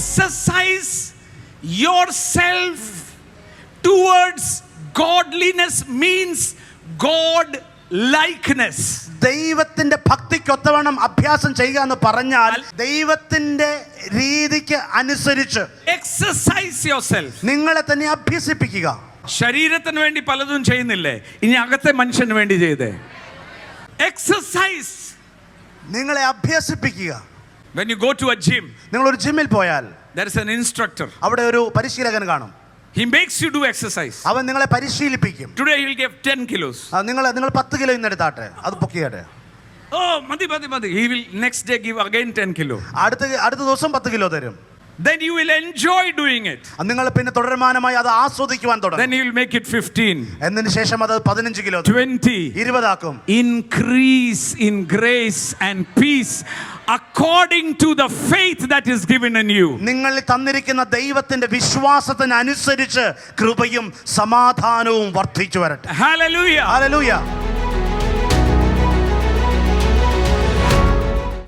exercise yourself towards godliness means God likeness. ദൈവത്തിന്റെ ഭക്തിക്കൊത്തവണ്ണം അഭ്യാസം ചെയ്യുക എന്ന് പറഞ്ഞാൽ ദൈവത്തിന്റെ രീതിക്ക് അനുസരിച്ച് Exercise yourself. നിങ്ങളെ തന്നെ അഭ്യസിപ്പിക്കുക. ശരീരത്തിന് വേണ്ടി പലതും ചെയ്യുന്നില്ലേ, ഇനി അകത്തെ മനുഷ്യന് വേണ്ടി ചെയ്തേ. Exercise. നിങ്ങളെ അഭ്യസിപ്പിക്കുക. When you go to a gym, നിങ്ങൾ ഒരു ജിമ്മിൽ പോയാൽ there is an instructor. അവിടെ ഒരു പരിശീലകൻ കാണും. He makes you do exercise. അവൻ നിങ്ങളെ പരിശീലിപ്പിക്കും. Today he will give 10 kilos. നിങ്ങൾ 10 കിലോ ഇന്ന് എടുത്താട്ടെ, അത് പൊക്കിയാട്ടെ. Oh, madi. He will next day give again 10 kilo. അടുത്ത ദിവസം 10 കിലോ തരും. Then you will enjoy doing it. നിങ്ങൾ പിന്നെ തുടർമാനമായി അത് ആസ്വദിക്കുവാൻ തുടങ്ങും. Then he will make it 15. എന്നതിന് ശേഷം അത് 15 കിലോ 20. 20 ആക്കും. Increase in grace and peace according to the faith that is given in you. നിങ്ങളിൽ തന്നിരിക്കുന്ന ദൈവത്തിന്റെ വിശ്വാസത്തിന് അനുസരിച്ച് കൃപയും സമാധാനവും വർദ്ധിച്ചു വരട്ടെ. Hallelujah. ഹല്ലേലൂയ.